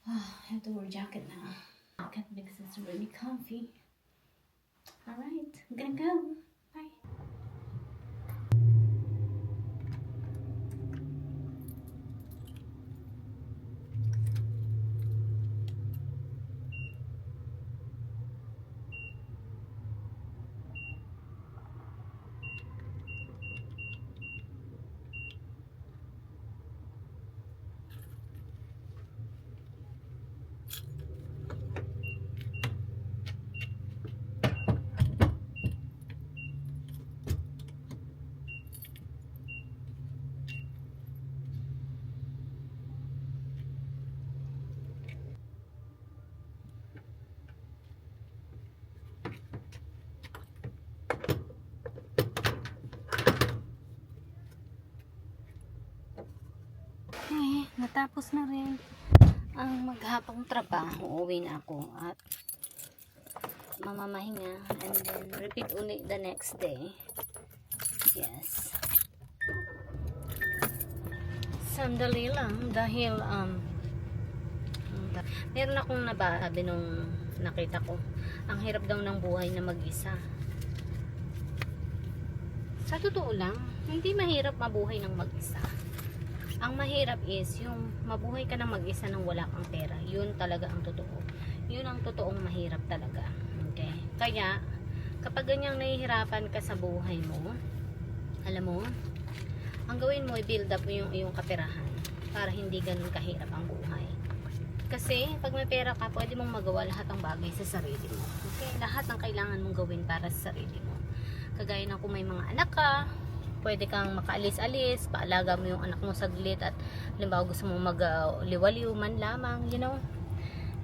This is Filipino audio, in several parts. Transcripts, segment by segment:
I have to wear a jacket now. Jacket because it's really comfy. Alright, I'm gonna go. Bye. Natapos na rin ang maghapong trabaho. Uuwi na ako at mamamahinga and then repeat ulit the next day. Yes. Sandali lang dahil meron akong nabasabi nung nakita ko. Ang hirap daw ng buhay na mag-isa. Sa totoo lang, hindi mahirap mabuhay ng mag-isa. Ang mahirap is yung mabuhay ka ng mag-isa nang wala kang pera. Yun talaga ang totoo. Yun ang totoong mahirap talaga. Okay? Kaya, kapag ganyang nahihirapan ka sa buhay mo, alam mo, ang gawin mo, i-build up mo yung iyong kaperahan para hindi ganun kahirap ang buhay. Kasi, pag may pera ka, pwede mong magawa lahat ng bagay sa sarili mo. Okay? Lahat ng kailangan mong gawin para sa sarili mo. Kagaya na kung may mga anak ka, pwede kang makaalis-alis, paalaga mo yung anak mo saglit at halimbawa gusto mo mag-liwaliw man lamang, you know.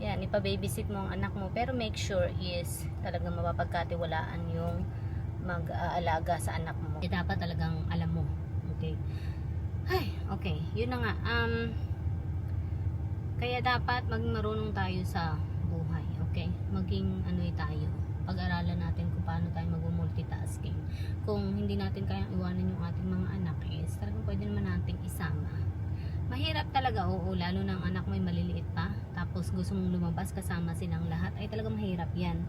Yan, ipa-babysit mo ang anak mo, pero make sure is talagang mapapagkatiwalaan yung mag-aalaga sa anak mo. Dapat talagang alam mo. Okay. Ay, okay. Yun na nga. Kaya dapat maging marunong tayo sa buhay. Okay? Maging tayo. Pag-aralan natin kung paano tayo mag-multitasking. Kung hindi natin kayang iwanan yung ating mga anak is talagang pwede naman nating isama. Mahirap talaga, oo, lalo ng anak mo ay maliliit pa tapos gusto mong lumabas kasama silang lahat, ay talagang mahirap yan.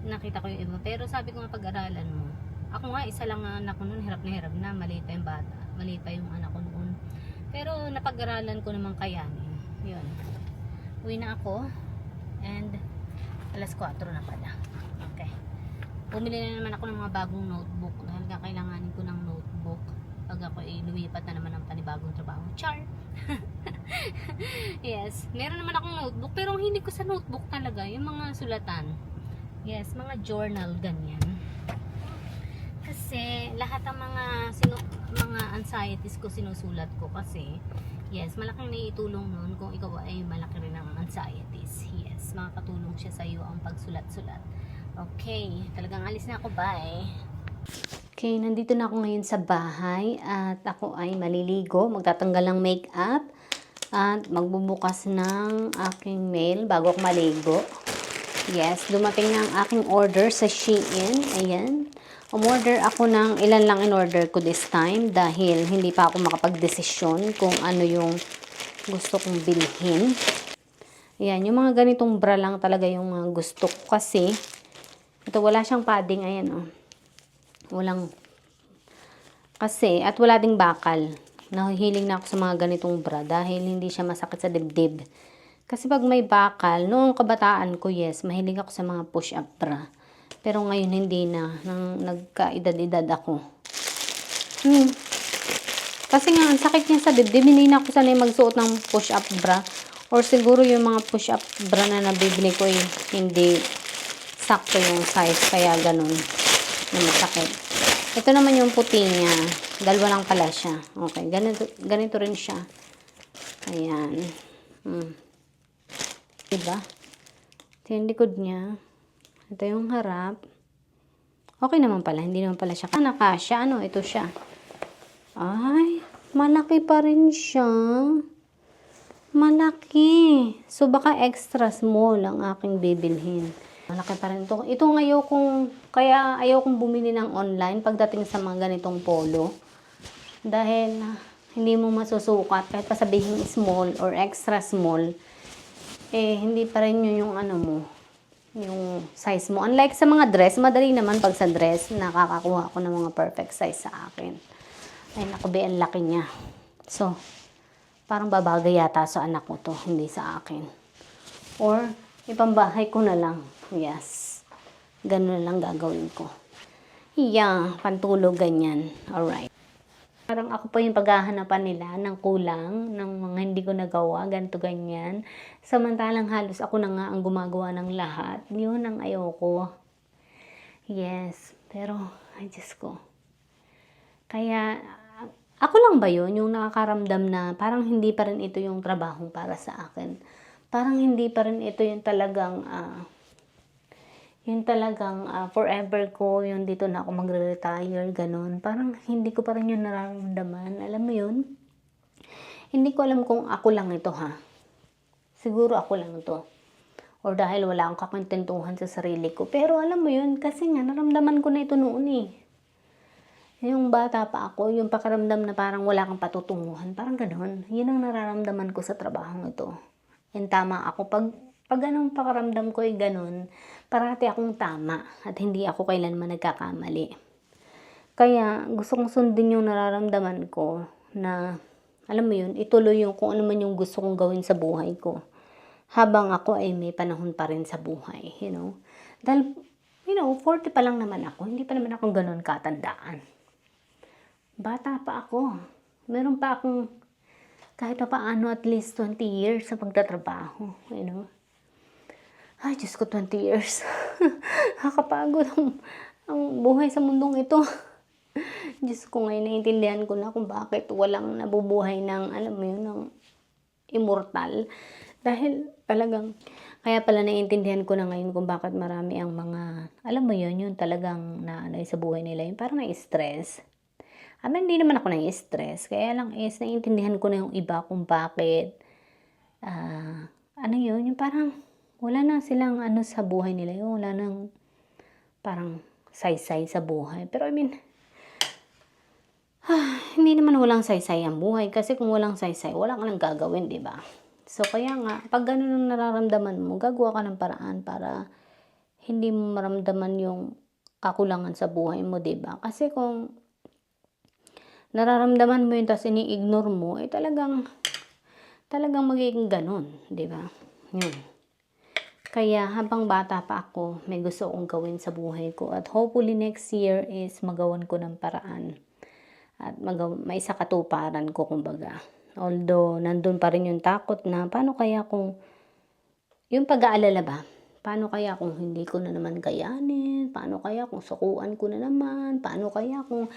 Nakita ko yung iba, pero sabi ko nga pag-aralan mo. Ako nga, isa lang ang anak ko noon, hirap na, maliit pa yung bata, maliit pa yung anak ko noon, pero napag-aralan ko naman kayanin. Yun, uwi na ako and alas 4 na pala. Okay. Bumili na naman ako ng mga bagong notebook dahil kakailanganin ko ng notebook pag ako lumipat na naman ng panibagong trabaho. Char! Yes, meron naman akong notebook pero hindi ko sa notebook talaga yung mga sulatan. Yes, mga journal ganyan. Kasi lahat ng mga anxieties ko sinusulat ko kasi yes, malaking naitulong nun kung ikaw ay malaki rin ang anxieties. Yes, makakatulong siya sa iyo ang pagsulat-sulat. Okay, talagang alis na ako, bye. Okay, nandito na ako ngayon sa bahay at ako ay maliligo, magtatanggal ng makeup at magbubukas ng aking mail bago ako maligo. Yes, dumating na ang aking order sa Shein. Ayan. Umorder ako ng ilan lang in-order ko this time dahil hindi pa ako makapag-desisyon kung ano yung gusto kong bilhin. Ayan, yung mga ganitong bra lang talaga yung mga gusto ko kasi ito wala siyang padding, ayan oh. Walang kasi at wala ding bakal. Nahihiling na ako sa mga ganitong bra dahil hindi siya masakit sa dibdib. Kasi pag may bakal, noong kabataan ko, yes, mahilig ako sa mga push-up bra. Pero ngayon hindi na, nang nagkaedad-edad ako. Kasi nga, ang sakit niya sa dibdib, hindi na ako sanay magsuot ng push-up bra. Or siguro yung mga push-up bra na nabibili ko hindi sakto yung size, kaya ganun na masakit. Ito naman yung puti niya. Dalawa lang pala siya. Okay, ganito rin siya. Ayan. Diba? Ito yung likod niya. Ito yung harap. Okay naman pala. Hindi naman pala siya. Nakasya. Ano? Ito siya. Ay, malaki pa rin siya. Malaki. So, baka extra small ang aking bibilhin. Malaki pa rin ito. Ito kaya ayaw kong bumili ng online pagdating sa mga ganitong polo. Dahil hindi mo masusukat kahit pa sabihin small or extra small. hindi pa rin yun yung ano mo, yung size mo. Unlike sa mga dress, madali naman pag sa dress, nakakakuha ko ng mga perfect size sa akin. Ay, naku, be, ang laki niya. So, parang babagay yata sa anak ko to, hindi sa akin. Or, ipambahay ko na lang. Yes. Ganun na lang gagawin ko. Yeah, pantulog ganyan. Alright. Parang ako pa yung paghahanapan nila ng kulang, ng mga hindi ko nagawa, ganito ganyan. Samantalang halos ako na nga ang gumagawa ng lahat. Yun ang ayoko. Yes. Pero, ay Diyos ko. Kaya, ako lang ba yun, yung nakakaramdam na parang hindi pa rin ito yung trabaho para sa akin. Parang hindi pa rin ito yung talagang, forever ko, yung dito na ako magre-retire, ganun. Parang hindi ko pa rin yung nararamdaman. Alam mo yun? Hindi ko alam kung ako lang ito, ha? Siguro ako lang ito. Or dahil wala akong kakontentuhan sa sarili ko. Pero alam mo yun, kasi nga, naramdaman ko na ito noon eh. Yung bata pa ako, yung pakiramdam na parang wala kang patutunguhan, parang gano'n. Yun ang nararamdaman ko sa trabahong ito. And tama ako. Pag anong pakiramdam ko ay gano'n, parati akong tama at hindi ako kailanman nagkakamali. Kaya gusto kong sundin yung nararamdaman ko na, alam mo yun, ituloy yung kung ano man yung gusto kong gawin sa buhay ko. Habang ako ay may panahon pa rin sa buhay, you know. Dahil, 40 pa lang naman ako, hindi pa naman ako gano'n katandaan. Bata pa ako. Meron pa akong kahit pa paano at least 20 years sa pagtatrabaho, you know. Ay, Diyos ko, 20 years. Nakakapagod ang buhay sa mundong ito. Diyos ko, ngayon naiintindihan ko na kung bakit walang nabubuhay ng, alam mo yun, ng immortal. Dahil talagang, kaya pala naiintindihan ko na ngayon kung bakit marami ang mga, alam mo yun, yung talagang naanay sa buhay nila, yung parang na-stress. Hindi naman ako nai-stress. Kaya lang naiintindihan ko na yung iba kung bakit. Yung parang wala na silang sa buhay nila. Yung wala nang parang saysay sa buhay. Pero hindi naman walang saysay ang buhay. Kasi kung walang saysay, wala ka nang gagawin, di ba? So, kaya nga, pag ganun ang nararamdaman mo, gagawa ka ng paraan para hindi mo maramdaman yung kakulangan sa buhay mo, di ba? Kasi kung nararamdaman mo yun, tapos ini-ignore mo, talagang magiging ganun, di ba? Yun. Kaya habang bata pa ako, may gusto akong gawin sa buhay ko. At hopefully next year is magawan ko ng paraan. At may isa katuparan ko, kumbaga. Although, nandun pa rin yung takot na, paano kaya kung, yung pag-aalala ba? Paano kaya kung hindi ko na naman kayanin? Paano kaya kung sukuan ko na naman? Paano kaya kung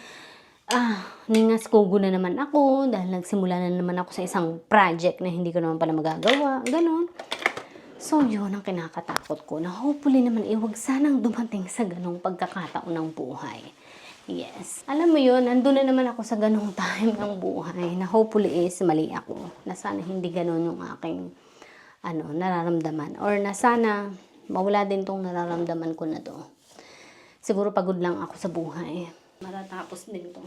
ningas kugo na naman ako dahil nagsimula na naman ako sa isang project na hindi ko naman pala magagawa, ganon. So, yun ang kinakatakot ko na hopefully naman huwag sanang dumating sa ganong pagkakataon ng buhay. Yes. Alam mo yun, nandun na naman ako sa ganong time ng buhay na hopefully is mali ako. Na sana hindi ganon yung aking nararamdaman. Or na sana mawala din tong nararamdaman ko na to. Siguro pagod lang ako sa buhay. Matatapos din to.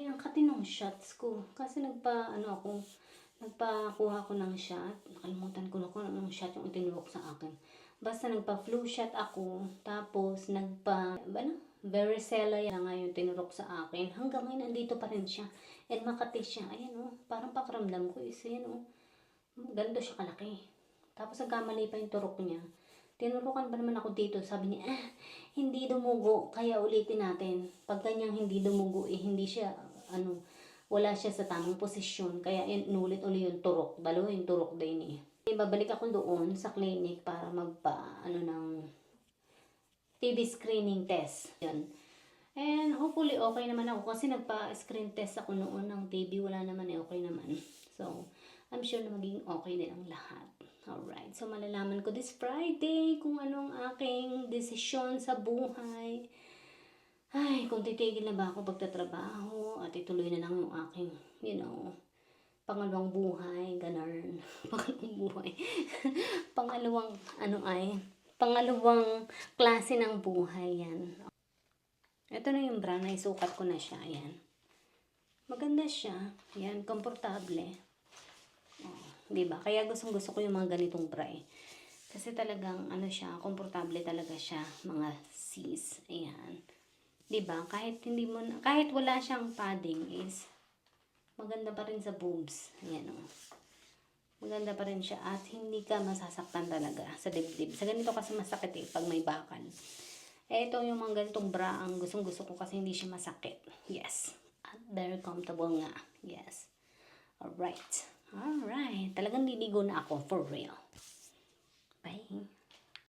Ang katinong shots ko. Kasi nagpakuha ko ng shot. Nakalimutan ko na kung anong shot yung itinurok sa akin. Basta nagpa-flu shot ako. Tapos varicella yan nga yung tinurok sa akin. Hanggang ngayon nandito pa rin siya. And Makati siya. Ayan parang pakiramdam ko is ganito siya kalaki. Tapos nagkamali pa yung turok niya. Tinurukan pa naman ako dito. Sabi niya, hindi dumugo. Kaya ulitin natin. Pag kanyang hindi dumugo, hindi siya, wala siya sa tamang posisyon. Kaya inulit uli yung turok. Dalawa yung turok din eh. Babalik ako doon sa clinic para ng TB screening test. Yun. And hopefully okay naman ako. Kasi nagpa-screen test ako noon ng TB. Wala naman okay naman. So, I'm sure na magiging okay din ang lahat. Alright, so malalaman ko this Friday kung anong aking desisyon sa buhay. Ay, kung titigil na ba ako pagtatrabaho at ituloy na lang yung aking, pangalawang buhay, ganun. Pangalawang buhay. Pangalawang klase ng buhay yan. Ito na yung brand, naisukat ko na siya, ayan. Maganda siya. Yan, komportable. Oh, 'di ba? Kaya gustong-gusto ko yung mga ganitong bra eh. Kasi talagang ano siya, komportable talaga siya, mga sis. Ayan. 'Di ba? Kahit hindi mo kahit wala siyang padding is maganda pa rin sa boobs. Ayan oh. Maganda pa rin siya at hindi ka masasaktan talaga sa dibdib. Sa ganito kasi masakit eh pag may bakal. Eh ito yung mga ganitong bra ang gustong-gusto ko kasi hindi siya masakit. Yes. At very comfortable nga. Yes. Alright. Alright. Talagang liligo na ako for real. Bye.